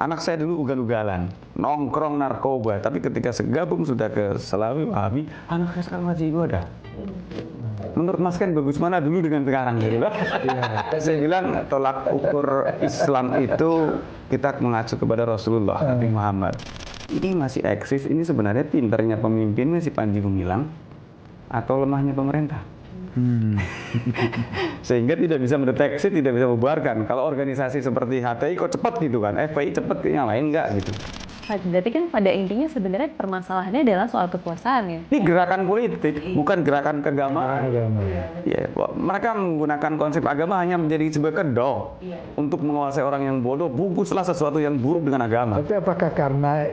Anak saya dulu ugal-ugalan, nongkrong narkoba, tapi ketika segabung sudah ke Salafi Wahabi, anak saya sekarang masih ibadah. Menurut Mas Ken bagus mana dulu dengan sekarang gitu loh. Saya bilang tolak ukur Islam itu kita mengacu kepada Rasulullah Nabi Muhammad. Ini masih eksis, ini sebenarnya pinternya pemimpinnya si Panji Gumilang atau lemahnya pemerintah. Sehingga tidak bisa mendeteksi, tidak bisa membubarkan. Kalau organisasi seperti HTI kok cepat gitu kan, FPI cepat, yang lain enggak gitu. Berarti kan pada intinya sebenarnya permasalahannya adalah soal kekuasaan ya? Ini gerakan politik, bukan gerakan keagamaan. Ya, mereka menggunakan konsep agama hanya menjadi sebuah kedok untuk menguasai orang yang bodoh, bungkuslah sesuatu yang buruk dengan agama. Tapi apakah karena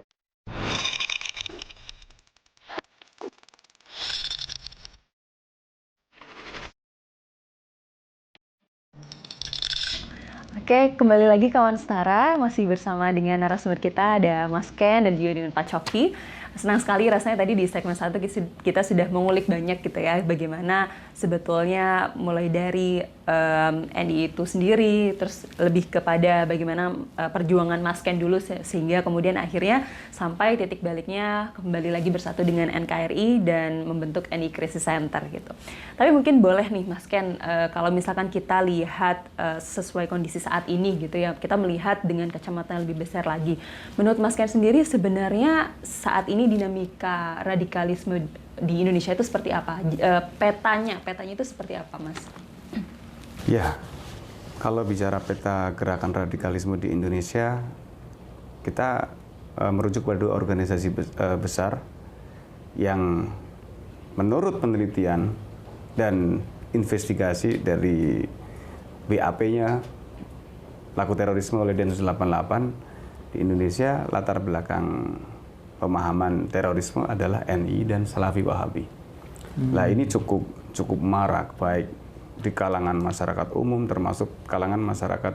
Oke, kembali lagi kawan setara, masih bersama dengan narasumber kita ada Mas Ken dan juga dengan Pak Coki. Senang sekali rasanya tadi di segmen 1 kita sudah mengulik banyak gitu ya, bagaimana sebetulnya mulai dari NI itu sendiri, terus lebih kepada bagaimana perjuangan Mas Ken dulu sehingga kemudian akhirnya sampai titik baliknya kembali lagi bersatu dengan NKRI dan membentuk NI Crisis Center gitu. Tapi mungkin boleh nih Mas Ken, kalau misalkan kita lihat sesuai kondisi saat ini gitu ya, kita melihat dengan kacamata yang lebih besar lagi. Menurut Mas Ken sendiri sebenarnya saat ini dinamika radikalisme di Indonesia itu seperti apa? Petanya itu seperti apa, Mas? Ya, kalau bicara peta gerakan radikalisme di Indonesia, kita merujuk pada dua organisasi besar yang menurut penelitian dan investigasi dari BAP-nya, pelaku terorisme oleh Densus 88 di Indonesia, latar belakang pemahaman terorisme adalah NI dan Salafi Wahabi. Nah, ini cukup marak baik di kalangan masyarakat umum, termasuk kalangan masyarakat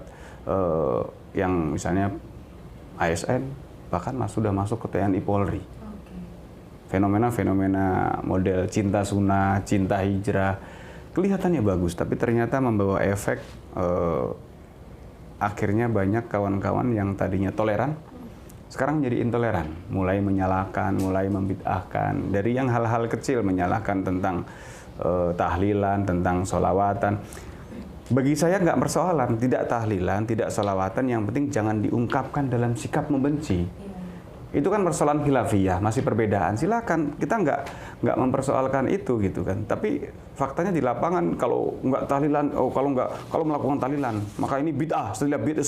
yang misalnya ASN, bahkan sudah masuk ke TNI Polri. Fenomena-fenomena model cinta sunnah, cinta hijrah, kelihatannya bagus, tapi ternyata membawa efek akhirnya banyak kawan-kawan yang tadinya toleran, sekarang menjadi intoleran, mulai menyalahkan, mulai membid'ahkan, dari yang hal-hal kecil menyalahkan tentang tahlilan, tentang sholawatan. Bagi saya nggak persoalan, tidak tahlilan, tidak sholawatan, yang penting jangan diungkapkan dalam sikap membenci. Itu kan persoalan khilafiyah, masih perbedaan. Silakan, kita nggak mempersoalkan itu gitu kan. Tapi faktanya di lapangan kalau nggak tahlilan, kalau melakukan tahlilan, maka ini bid'ah, setelah bid'ah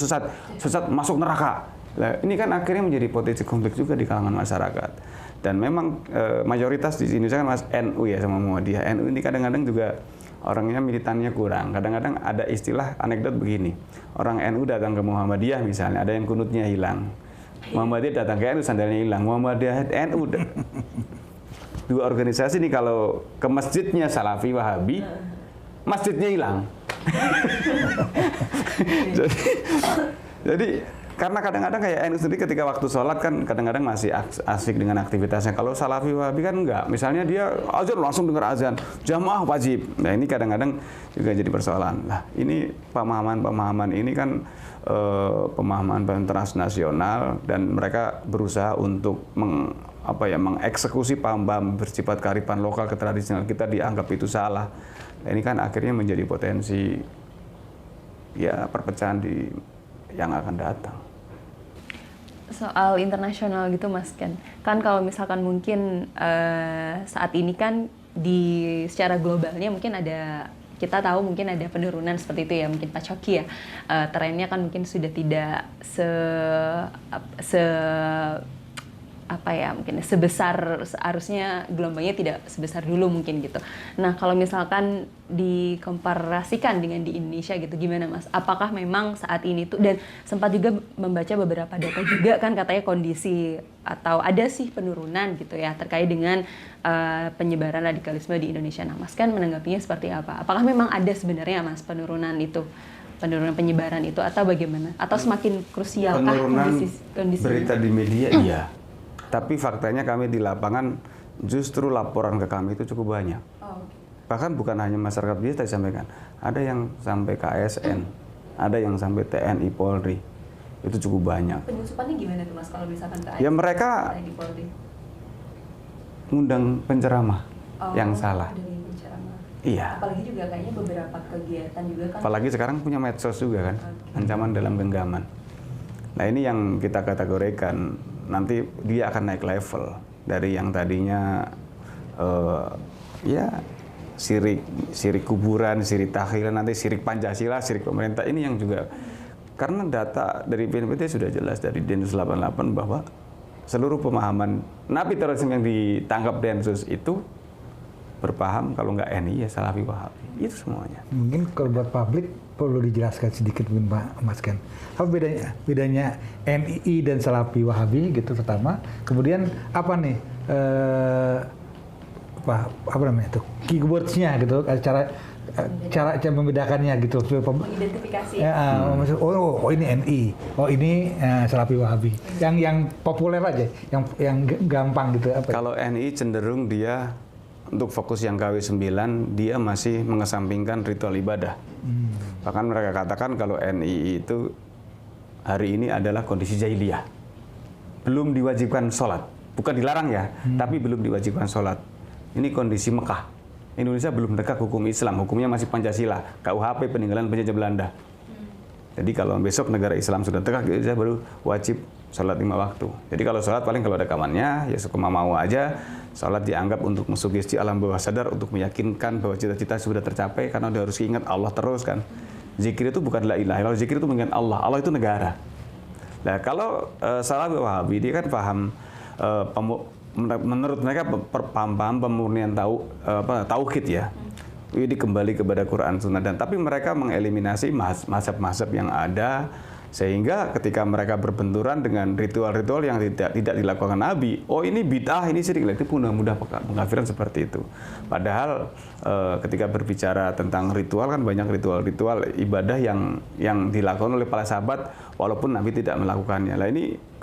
sesat masuk neraka. Nah, ini kan akhirnya menjadi potensi konflik juga di kalangan masyarakat. Dan memang mayoritas di Indonesia kan NU ya sama Muhammadiyah. NU ini kadang-kadang juga orangnya militannya kurang. Kadang-kadang ada istilah anekdot begini. Orang NU datang ke Muhammadiyah misalnya, ada yang kunutnya hilang. Muhammadiyah datang ke NU sandalnya hilang. Muhammadiyah NU. Dua organisasi ini kalau ke masjidnya Salafi Wahabi, masjidnya hilang. jadi karena kadang-kadang kayak NU sendiri ketika waktu sholat kan kadang-kadang masih asik dengan aktivitasnya. Kalau Salafi Wahabi kan enggak. Misalnya dia azan langsung dengar azan, jamaah wajib. Nah ini kadang-kadang juga jadi persoalan. Nah ini pemahaman ini kan pemahaman transnasional dan mereka berusaha untuk mengeksekusi paham-paham bersifat kearifan lokal ketradisional kita, dianggap itu salah. Nah, ini kan akhirnya menjadi potensi ya perpecahan yang akan datang. Soal internasional gitu Mas Ken, kan kalau misalkan mungkin saat ini kan secara globalnya mungkin ada, kita tahu mungkin ada penurunan seperti itu ya, mungkin Pak Coki ya, trennya kan mungkin sudah tidak mungkin sebesar seharusnya, gelombangnya tidak sebesar dulu mungkin gitu. Nah kalau misalkan dikomparasikan dengan di Indonesia gitu, gimana Mas? Apakah memang saat ini tuh, dan sempat juga membaca beberapa data juga kan katanya kondisi atau ada sih penurunan gitu ya terkait dengan penyebaran radikalisme di Indonesia. Nah Mas kan menanggapinya seperti apa? Apakah memang ada sebenarnya Mas penurunan penyebaran itu atau bagaimana? Atau semakin krusial kondisi berita di media iya. Tapi faktanya kami di lapangan justru laporan ke kami itu cukup banyak. Bahkan bukan hanya masyarakat biasa tadi sampaikan, ada yang sampai ke ASN, ada yang sampai TNI Polri. itu cukup banyak. Penyusupannya gimana tuh Mas kalau misalkan ke Ya mereka TNI Polri? ngundang penceramah yang salah. Dari penceramah. Iya. Apalagi juga kayaknya beberapa kegiatan juga kan. Apalagi sekarang punya medsos juga kan, ancaman dalam genggaman. Nah ini yang kita kategorikan, nanti dia akan naik level dari yang tadinya ya sirik kuburan, sirik tahlilan, nanti sirik Pancasila, sirik pemerintah. Ini yang juga, karena data dari BNPT sudah jelas dari Densus 88 bahwa seluruh pemahaman napi terorisme yang ditangkap Densus itu berpaham kalau nggak NI ya Salafi Wahabi, itu semuanya. Mungkin kalau buat publik perlu dijelaskan sedikit mungkin Pak Mas Ken. Apa bedanya NII dan Salafi Wahabi gitu pertama. Kemudian apa nih apa namanya itu keywords-nya gitu, cara membedakannya gitu. Mengidentifikasi. Oh ini NI, oh ini Salafi Wahabi. Yang populer aja, yang gampang gitu apa? Kalau NI cenderung dia untuk fokus yang KW9 dia masih mengesampingkan ritual ibadah. Bahkan mereka katakan kalau NI itu hari ini adalah kondisi jahiliyah. Belum diwajibkan sholat. Bukan dilarang ya, tapi belum diwajibkan sholat. Ini kondisi Mekah. Indonesia belum tegak hukum Islam, hukumnya masih Pancasila, KUHP peninggalan penjajah Belanda. Jadi kalau besok negara Islam sudah tegak, Indonesia baru wajib sholat 5 waktu. Jadi kalau sholat paling kalau ada kawannya, ya suka mau aja. Sholat dianggap untuk mensugesti alam bawah sadar, untuk meyakinkan bahwa cita-cita sudah tercapai, karena dia harus ingat Allah terus kan. Zikir itu bukan la ilaha illallah, zikir itu mengingat Allah. Allah itu negara. Nah kalau Salafi Wahabi dia kan paham menurut mereka paham pemurnian tauhid ya. Jadi kembali kepada Quran Sunnah, dan tapi mereka mengeliminasi mazhab-mazhab yang ada, sehingga ketika mereka berbenturan dengan ritual-ritual yang tidak dilakukan Nabi, oh ini bid'ah, ini syirik, itu mudah pengkafiran seperti itu. Padahal ketika berbicara tentang ritual kan banyak ritual-ritual ibadah yang dilakukan oleh para sahabat walaupun Nabi tidak melakukannya. Lah ini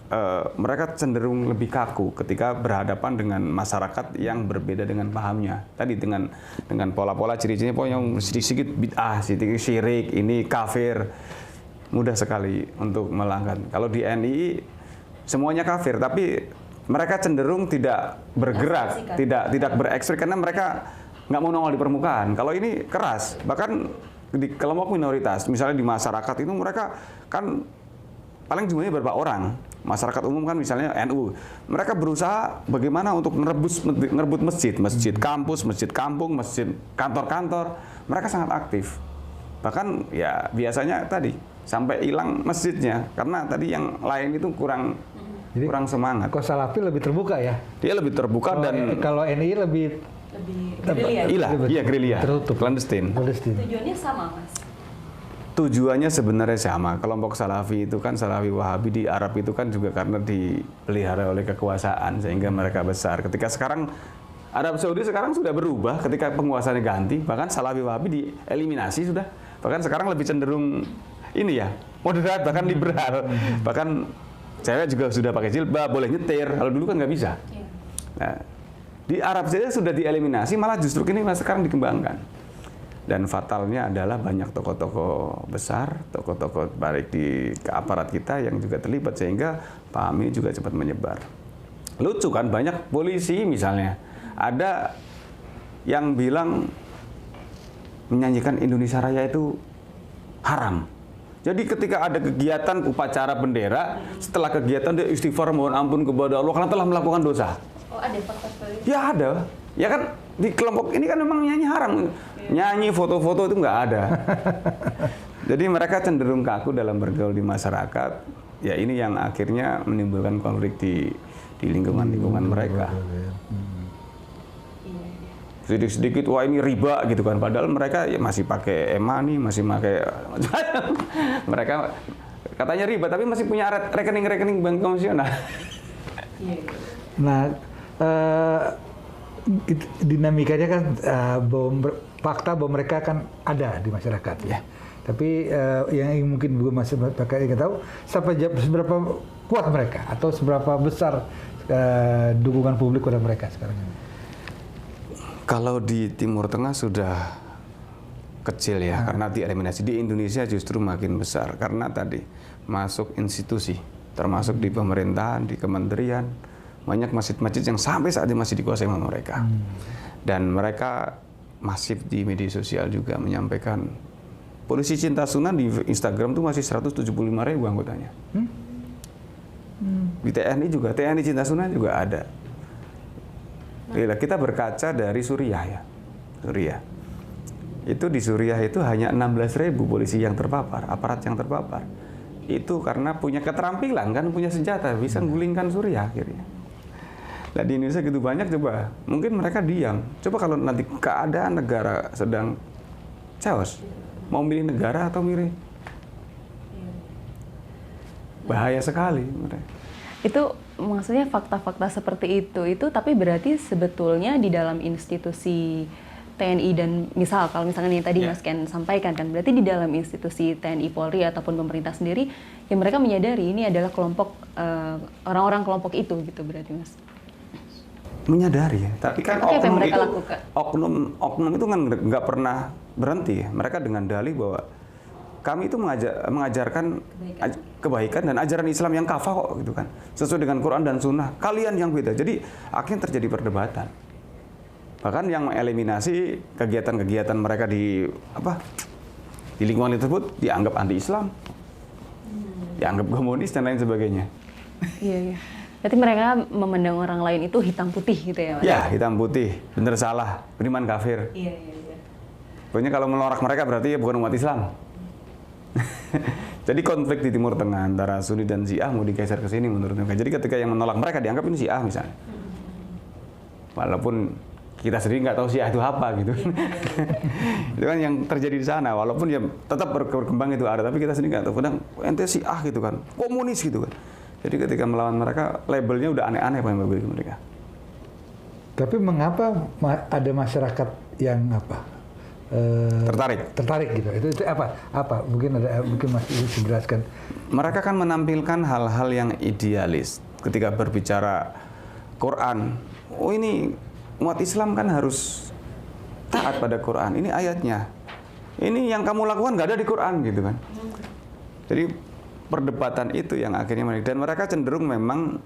mereka cenderung lebih kaku ketika berhadapan dengan masyarakat yang berbeda dengan pahamnya. Tadi dengan pola-pola ciri-cirinya pokoknya sedikit bid'ah, sedikit syirik, ini kafir. Mudah sekali untuk melanggar. Kalau di NII semuanya kafir, tapi mereka cenderung tidak bergerak, tidak berekspresi karena mereka nggak mau nongol di permukaan. Kalau ini keras, bahkan di kelompok minoritas, misalnya di masyarakat itu mereka kan paling jumlahnya berapa orang. Masyarakat umum kan misalnya NU, mereka berusaha bagaimana untuk ngerebut masjid kampus, masjid kampung, masjid kantor-kantor. Mereka sangat aktif. Bahkan ya biasanya tadi sampai hilang masjidnya karena tadi yang lain itu kurang semangat. Kok Salafi lebih terbuka ya? Dia lebih terbuka dan kalau NI lebih gerilya. Iya gerilya, tertutup, clandestine. Tujuannya sama Mas. Tujuannya sebenarnya sama. Kelompok Salafi itu kan, Salafi Wahabi di Arab itu kan juga karena dipelihara oleh kekuasaan sehingga mereka besar. Ketika sekarang Arab Saudi sekarang sudah berubah ketika penguasanya ganti, bahkan Salafi Wahabi dieliminasi sudah. Bahkan sekarang lebih cenderung ini ya, moderat bahkan liberal. Bahkan cewek juga sudah pakai jilbab, boleh nyetir. Kalau dulu kan nggak bisa. Nah, di Arab saja sudah dieliminasi, malah justru ini sekarang dikembangkan. Dan fatalnya adalah banyak tokoh-tokoh besar, tokoh-tokoh baik di aparat kita yang juga terlibat, sehingga paham ini juga cepat menyebar. Lucu kan, banyak polisi misalnya, ada yang bilang menyanyikan Indonesia Raya itu haram. Jadi ketika ada kegiatan upacara bendera, setelah kegiatan dia istighfar mohon ampun kepada Allah karena telah melakukan dosa. Oh ada fakta seperti itu? Ya ada. Ya kan di kelompok ini kan memang nyanyi haram. Nyanyi, foto-foto itu nggak ada. Jadi mereka cenderung kaku dalam bergaul di masyarakat. Ya ini yang akhirnya menimbulkan konflik di lingkungan mereka. Sedikit-sedikit wah ini riba gitu kan. Padahal mereka ya masih pakai EMA nih, masih pakai mereka katanya riba tapi masih punya rekening bank konvensional. Nah, dinamikanya kan fakta bahwa mereka kan ada di masyarakat ya. Tapi yang mungkin belum masih ingin tahu seberapa kuat mereka atau seberapa besar dukungan publik pada mereka sekarang ini. Kalau di Timur Tengah sudah kecil ya, karena dieliminasi. Di Indonesia justru makin besar karena tadi masuk institusi, termasuk di pemerintahan, di kementerian. Banyak masjid-masjid yang sampai saat ini masih dikuasai sama mereka. Dan mereka masif di media sosial juga menyampaikan polisi cinta sunnah di Instagram tuh masih 175.000 anggotanya. Di TNI juga, TNI cinta sunnah juga ada. Kita berkaca dari Suriah ya. Suriah. Itu di Suriah itu hanya 16.000 polisi yang terpapar, aparat yang terpapar. Itu karena punya keterampilan kan, punya senjata, bisa gulingkan Suriah akhirnya. Nah di Indonesia gitu banyak, coba mungkin mereka diam. Coba kalau nanti keadaan negara sedang chaos, mau milih negara atau milih, bahaya sekali. Itu maksudnya fakta-fakta seperti itu tapi berarti sebetulnya di dalam institusi TNI dan kalau misalkan yang tadi Mas Ken sampaikan kan, berarti di dalam institusi TNI Polri ataupun pemerintah sendiri yang mereka menyadari ini adalah kelompok orang-orang kelompok itu gitu berarti Mas. Menyadari ya, tapi kan apa yang mereka itu, lakukan? oknum itu kan nggak pernah berhenti ya. Mereka dengan dalih bahwa kami itu mengajarkan kebaikan dan ajaran Islam yang kafah kok gitu kan, sesuai dengan Quran dan Sunnah. Kalian yang beda. Jadi akhirnya terjadi perdebatan. Bahkan yang mengeliminasi kegiatan-kegiatan mereka di lingkungan tersebut dianggap anti-Islam, dianggap komunis dan lain sebagainya. Iya. Berarti mereka memandang orang lain itu hitam putih gitu ya Mas? Ya, hitam putih, bener salah, beriman kafir. Iya. Pokoknya kalau melorak mereka berarti ya bukan umat Islam. Jadi konflik di Timur Tengah antara Sunni dan Syiah mau digeser ke sini menurut mereka. Jadi ketika yang menolak mereka dianggap ini Syiah misalnya. Walaupun kita sendiri nggak tahu Syiah itu apa gitu. Itu kan yang terjadi di sana. Walaupun ya tetap berkembang itu ada, tapi kita sendiri nggak tahu. Kadang ente Syiah gitu kan, komunis gitu kan. Jadi ketika melawan mereka, labelnya udah aneh-aneh bagi mereka. Tapi mengapa ada masyarakat yang tertarik gitu? Itu apa? Mungkin Mas bisa jelaskan. Mereka kan menampilkan hal-hal yang idealis. Ketika berbicara Quran, oh ini umat Islam kan harus taat pada Quran. Ini ayatnya. Ini yang kamu lakukan nggak ada di Quran gitu kan. Jadi perdebatan itu yang akhirnya dan mereka cenderung memang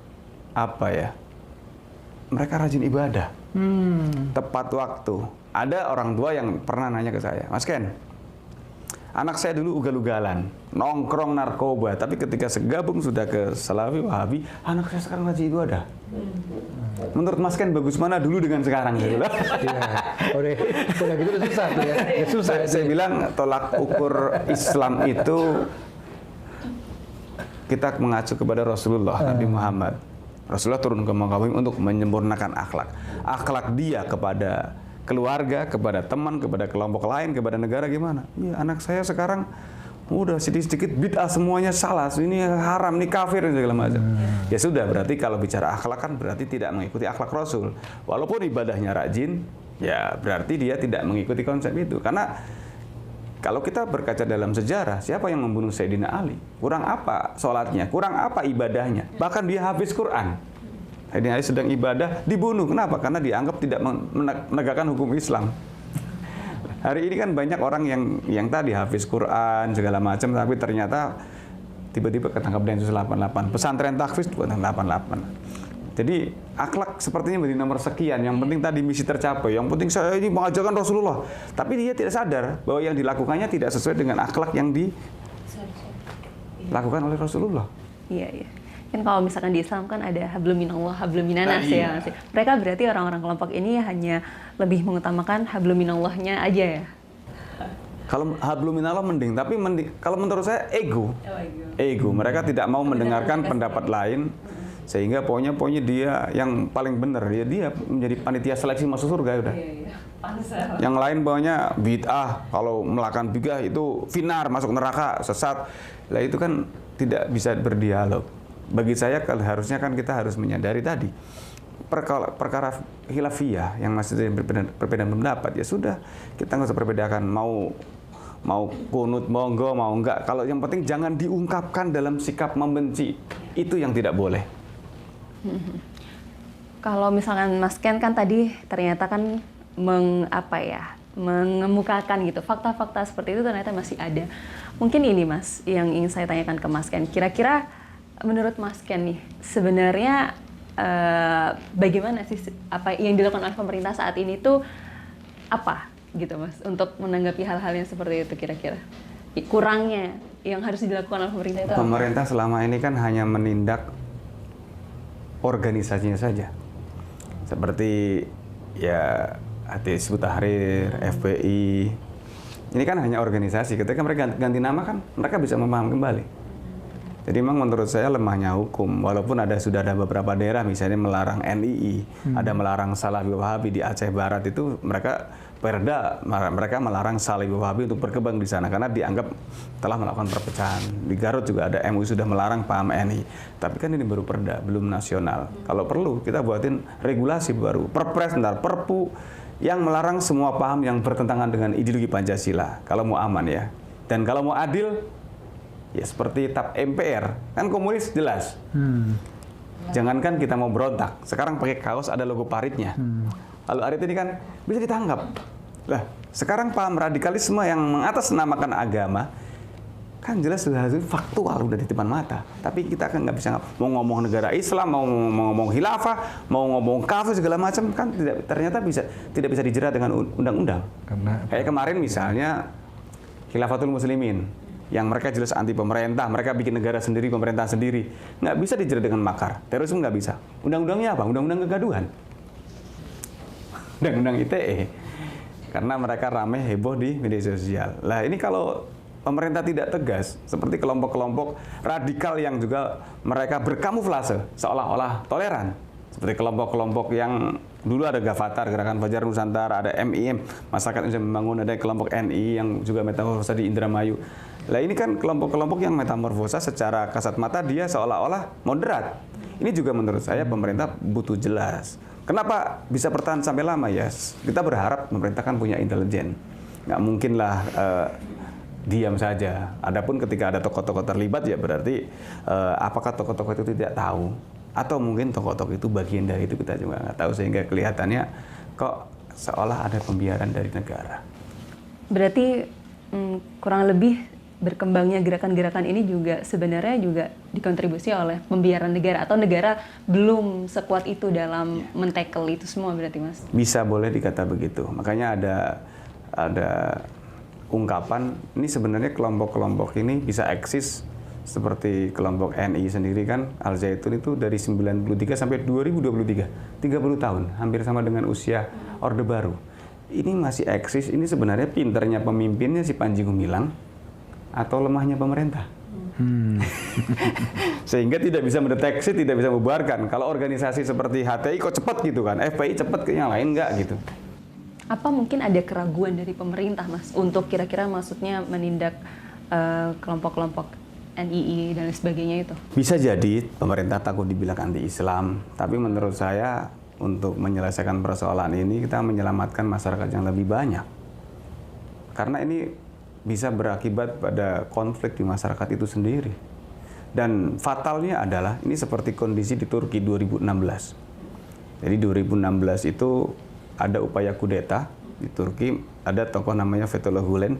mereka rajin ibadah, tepat waktu. Ada orang tua yang pernah nanya ke saya, Mas Ken, anak saya dulu ugal-ugalan, nongkrong narkoba, tapi ketika segabung sudah ke Salafi Wahabi, anak saya sekarang rajin ibadah. Menurut Mas Ken bagus mana dulu dengan sekarang gitu loh? Udah gitu susah tuh ya. Susah. Saya bilang tolak ukur Islam itu kita mengacu kepada Rasulullah Nabi Muhammad. Rasulullah turun ke muka bumi untuk menyempurnakan akhlak. Akhlak dia kepada keluarga, kepada teman, kepada kelompok lain, kepada negara gimana? Ya, anak saya sekarang udah sedikit-sedikit bid'ah semuanya salah, ini haram, ini kafir dan segala macam. Ya sudah, berarti kalau bicara akhlak kan berarti tidak mengikuti akhlak Rasul. Walaupun ibadahnya rajin, ya berarti dia tidak mengikuti konsep itu. Karena kalau kita berkaca dalam sejarah, siapa yang membunuh Sayyidina Ali? Kurang apa sholatnya? Kurang apa ibadahnya? Bahkan dia hafiz Quran. Sayyidina Ali sedang ibadah, dibunuh. Kenapa? Karena dianggap tidak menegakkan hukum Islam. Hari ini kan banyak orang yang tadi hafiz Quran, segala macam, tapi ternyata tiba-tiba ketangkap Densus 88. Pesantren tahfiz 88. Jadi akhlak sepertinya menjadi nomor sekian. Yang penting tadi misi tercapai. Yang penting saya ini mengajarkan Rasulullah. Tapi dia tidak sadar bahwa yang dilakukannya tidak sesuai dengan akhlak yang dilakukan oleh Rasulullah. Iya. Kan kalau misalkan di Islam kan ada hablum minallah, hablum minanas ya. Mereka berarti orang-orang kelompok ini hanya lebih mengutamakan hablum minallahnya aja ya. Kalau hablum minallah mending, tapi kalau menurut saya ego. Mereka tidak mau mendengarkan pendapat lain. Sehingga pokoknya dia yang paling benar, dia menjadi panitia seleksi masuk surga udah. Yang lain pokoknya bid'ah, kalau melakukan bid'ah itu finar, masuk neraka, sesat. Lah itu kan tidak bisa berdialog. Bagi saya harusnya kan kita harus menyadari tadi perkara khilafiyah yang masih berbeda pendapat, ya sudah, kita nggak usah perbedakan mau kunut monggo mau enggak. Kalau yang penting jangan diungkapkan dalam sikap membenci, itu yang tidak boleh. Kalau misalkan Mas Ken kan tadi ternyata kan mengemukakan gitu fakta-fakta seperti itu ternyata masih ada. Mungkin ini Mas, yang ingin saya tanyakan ke Mas Ken. Kira-kira menurut Mas Ken nih, sebenarnya bagaimana sih apa yang dilakukan oleh pemerintah saat ini tuh apa gitu Mas, untuk menanggapi hal-hal yang seperti itu kira-kira? Kurangnya yang harus dilakukan oleh pemerintah itu apa? Pemerintah selama ini kan hanya menindak organisasinya saja. Seperti ya Hizbut Tahrir, FPI. Ini kan hanya organisasi. Ketika mereka ganti nama kan mereka bisa memahami kembali. Jadi memang menurut saya lemahnya hukum. Walaupun sudah ada beberapa daerah misalnya melarang NII, ada melarang Salafi Wahabi di Aceh Barat itu mereka mereka melarang Salafi Wahabi untuk berkembang di sana karena dianggap telah melakukan perpecahan. Di Garut juga ada MUI sudah melarang paham NII. Tapi kan ini baru perda, belum nasional. Kalau perlu kita buatin regulasi baru, Perpres, Perpu yang melarang semua paham yang bertentangan dengan ideologi Pancasila. Kalau mau aman ya. Dan kalau mau adil, ya seperti TAP MPR, kan komunis jelas. Jangankan kita mau berontak, sekarang pakai kaos ada logo paritnya. Lalu Arit ini kan bisa ditangkap. Lah, sekarang paham radikalisme yang mengatasnamakan agama, kan jelas sudah faktual, udah di depan mata. Tapi kita kan nggak bisa mau ngomong negara Islam, mau ngomong khilafah, mau ngomong kafir segala macam, kan ternyata tidak bisa dijerat dengan undang-undang. Kayak kemarin misalnya Khilafatul Muslimin, yang mereka jelas anti pemerintah, mereka bikin negara sendiri, pemerintah sendiri, nggak bisa dijerat dengan makar. Terorisme nggak bisa. Undang-undangnya apa? Undang-undang kegaduhan. Undang-undang ITE. Karena mereka ramai heboh di media sosial. Lah ini kalau pemerintah tidak tegas, seperti kelompok-kelompok radikal yang juga mereka berkamuflase seolah-olah toleran. Seperti kelompok-kelompok yang dulu ada Gavatar, Gerakan Fajar Nusantara, ada MIM, Masyarakat Indonesia Membangun, ada kelompok NI yang juga metamorfosa di Indramayu. Lah ini kan kelompok-kelompok yang metamorfosa secara kasat mata dia seolah-olah moderat. Ini juga menurut saya pemerintah butuh jelas. Kenapa bisa bertahan sampai lama ya? Kita berharap pemerintah kan punya intelijen. Nggak mungkin lah diam saja. Adapun ketika ada tokoh-tokoh terlibat ya berarti apakah tokoh-tokoh itu tidak tahu? Atau mungkin tokoh-tokoh itu bagian dari itu, kita juga nggak tahu, sehingga kelihatannya kok seolah ada pembiaran dari negara. Berarti kurang lebih berkembangnya gerakan-gerakan ini juga sebenarnya juga dikontribusi oleh pembiaran negara, atau negara belum sekuat itu dalam men-tackle itu semua berarti Mas? Bisa boleh dikata begitu. Makanya ada ungkapan ini sebenarnya kelompok-kelompok ini bisa eksis seperti kelompok NI sendiri kan, Al Zaitun itu dari 93 sampai 2023, 30 tahun, hampir sama dengan usia Orde Baru. Ini masih eksis, ini sebenarnya pinternya pemimpinnya si Panji Gumilang atau lemahnya pemerintah. Sehingga tidak bisa mendeteksi, tidak bisa membubarkan. Kalau organisasi seperti HTI kok cepat gitu kan, FPI cepat, ke yang lain enggak gitu. Apa mungkin ada keraguan dari pemerintah Mas untuk kira-kira maksudnya menindak kelompok-kelompok NII dan sebagainya itu? Bisa jadi pemerintah takut dibilang anti-Islam, tapi menurut saya untuk menyelesaikan persoalan ini kita menyelamatkan masyarakat yang lebih banyak. Karena ini bisa berakibat pada konflik di masyarakat itu sendiri. Dan fatalnya adalah ini seperti kondisi di Turki 2016. Jadi 2016 itu ada upaya kudeta di Turki, ada tokoh namanya Fethullah Gulen.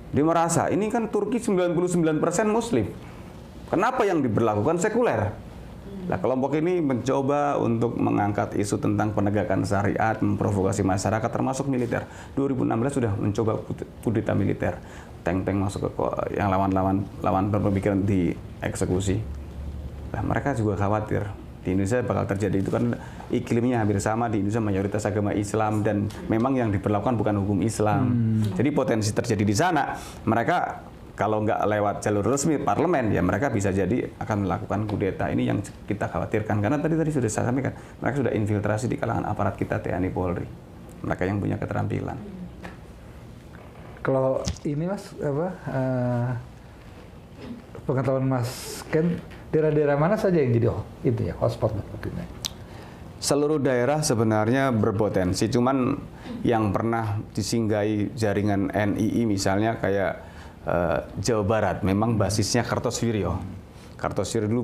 Dia merasa ini kan Turki 99% Muslim. Kenapa yang diberlakukan sekuler? Nah, kelompok ini mencoba untuk mengangkat isu tentang penegakan syariat, memprovokasi masyarakat termasuk militer. 2016 sudah mencoba kudeta militer. Tank-tank masuk ke yang lawan berpemikiran dieksekusi. Nah, mereka juga khawatir di Indonesia bakal terjadi itu kan iklimnya hampir sama, di Indonesia mayoritas agama Islam dan memang yang diberlakukan bukan hukum Islam. Jadi potensi terjadi di sana, mereka kalau nggak lewat jalur resmi parlemen ya mereka bisa jadi akan melakukan kudeta. Ini yang kita khawatirkan karena tadi sudah saya sampaikan, mereka sudah infiltrasi di kalangan aparat kita, TNI Polri, mereka yang punya keterampilan. Kalau ini Mas pengetahuan Mas Ken, daerah-daerah mana saja yang jadi itu ya hotspot begini? Seluruh daerah sebenarnya berpotensi, cuman yang pernah disinggahi jaringan NII misalnya kayak Jawa Barat, memang basisnya Kartosuwiryo. Kartosuwiryo dulu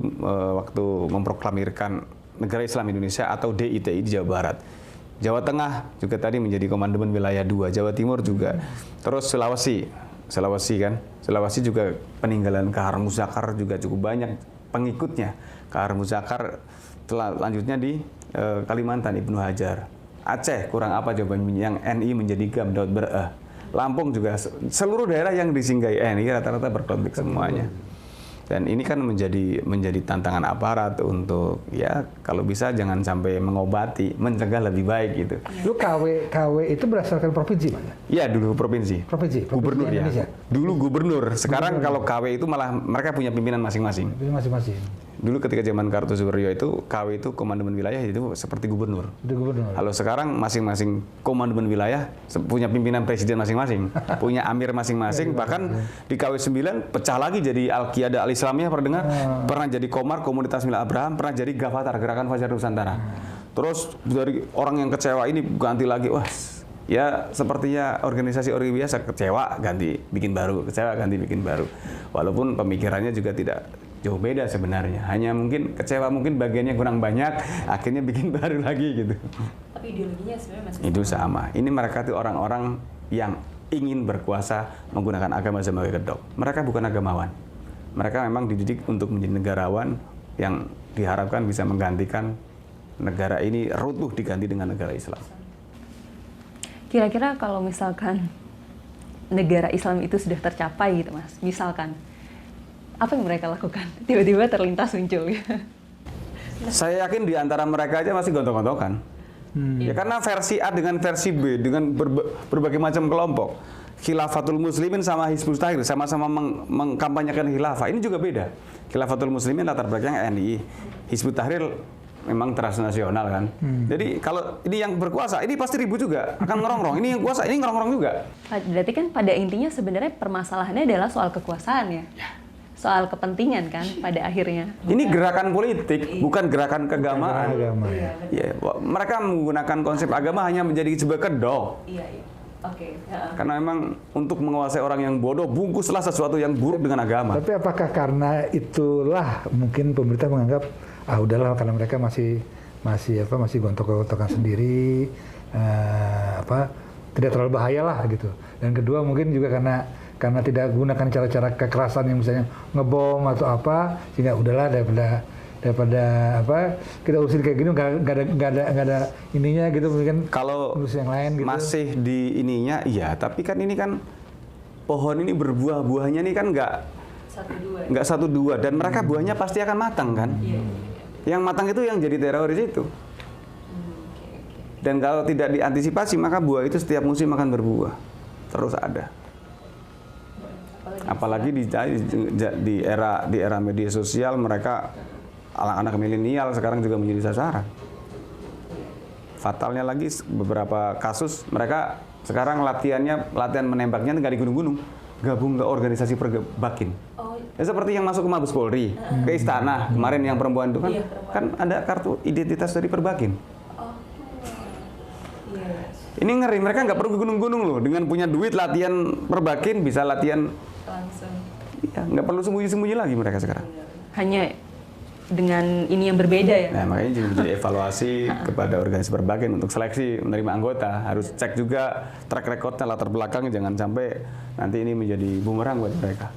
waktu memproklamirkan Negara Islam Indonesia atau DITI di Jawa Barat. Jawa Tengah juga tadi menjadi komandemen wilayah 2, Jawa Timur juga. Terus Sulawesi Sulawesi kan. Sulawesi juga peninggalan Kahar Muzakar juga cukup banyak pengikutnya. Kahar Muzakar lanjutnya di Kalimantan Ibnu Hajar. Aceh kurang apa jawabannya yang NI menjadi Gam Daud Ber'eh. Lampung juga seluruh daerah yang disinggahi NI rata-rata berkonflik semuanya. Dan ini kan menjadi tantangan aparat untuk ya kalau bisa jangan sampai mengobati, mencegah lebih baik gitu. Lu KW itu berdasarkan provinsi, Pak? Iya dulu provinsi. Gubernur ya. Indonesia. Dulu gubernur. Sekarang kalau KW itu malah mereka punya pimpinan masing-masing. Masing-masing. Dulu ketika zaman Kartosuwiryo itu KW itu komandemen wilayah itu seperti gubernur. Itu gubernur. Kalau sekarang masing-masing komandemen wilayah punya pimpinan presiden masing-masing, punya amir masing-masing, bahkan di KW 9 pecah lagi jadi Al-Qiyadah Al-Islamiyah pernah dengar, pernah jadi Komar Komunitas Milik Abraham, pernah jadi Gavatar Gerakan Fajar Nusantara. Terus dari orang yang kecewa ini ganti lagi, wah ya sepertinya organisasi biasa kecewa ganti bikin baru, kecewa ganti bikin baru. Walaupun pemikirannya juga tidak jauh beda sebenarnya, hanya mungkin kecewa mungkin bagiannya kurang banyak, akhirnya bikin baru lagi gitu. Tapi ideologinya sebenarnya masih Itu sama. Ini mereka tuh orang-orang yang ingin berkuasa menggunakan agama sebagai kedok. Mereka bukan agamawan. Mereka memang dididik untuk menjadi negarawan yang diharapkan bisa menggantikan negara ini runtuh diganti dengan negara Islam. Kira-kira kalau misalkan negara Islam itu sudah tercapai gitu Mas, misalkan apa yang mereka lakukan? Tiba-tiba terlintas muncul ya. Saya yakin di antara mereka aja masih gontok-gontokan. Ya karena versi A dengan versi B dengan berbagai macam kelompok. Khilafatul Muslimin sama Hizbut Tahrir sama-sama mengkampanyekan khilafah. Ini juga beda. Khilafatul Muslimin latar belakangnya NI. Hizbut Tahrir memang transnasional kan. Jadi kalau ini yang berkuasa, ini pasti ribut juga, akan ngerongrong. Ini yang kuasa, ini ngerongrong juga. Berarti kan pada intinya sebenarnya permasalahannya adalah soal kekuasaan ya. Soal kepentingan kan pada akhirnya. Ini gerakan politik, bukan gerakan keagamaan. Agama. Ya, mereka menggunakan konsep agama hanya menjadi sebuah kedok. Iya. Oke. Karena memang untuk menguasai orang yang bodoh, bungkuslah sesuatu yang buruk dengan agama. Tapi apakah karena itulah mungkin pemerintah menganggap udahlah karena mereka masih gontok-gontokan sendiri, tidak terlalu bahaya lah gitu. Dan kedua mungkin juga karena tidak gunakan cara-cara kekerasan yang misalnya ngebom atau apa, sehingga udahlah daripada kita urusin kayak gini nggak ada ininya gitu, mungkin kalau urus yang lain gitu. masih di ininya iya, tapi kan ini kan pohon ini berbuah, buahnya ini kan nggak satu dua dan mereka buahnya pasti akan matang kan. Yang matang itu yang jadi teroris itu. Dan kalau tidak diantisipasi maka buah itu setiap musim akan berbuah terus ada. Apalagi di era media sosial, mereka anak-anak milenial sekarang juga menjadi sasaran. Fatalnya lagi beberapa kasus mereka sekarang latihan menembaknya nggak di gunung-gunung, gabung ke organisasi perbakin. Ya, seperti yang masuk ke Mabes Polri, ke istana kemarin yang perempuan itu kan ada kartu identitas dari perbakin. Ini ngeri, mereka nggak perlu ke gunung-gunung loh, dengan punya duit latihan perbakin bisa latihan langsung. Iya, nggak perlu sembunyi-sembunyi lagi mereka sekarang. Hanya dengan ini yang berbeda ya. Nah, makanya jadi evaluasi kepada organisasi perbakin untuk seleksi menerima anggota, harus cek juga track recordnya, latar belakang, jangan sampai nanti ini menjadi bumerang buat mereka.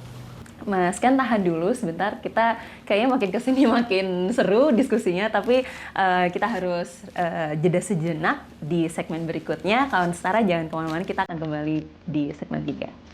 Mas kan tahan dulu sebentar, kita kayaknya makin kesini makin seru diskusinya, tapi kita harus jeda sejenak di segmen berikutnya. Kawan Setara jangan kemana-mana, kita akan kembali di segmen 3.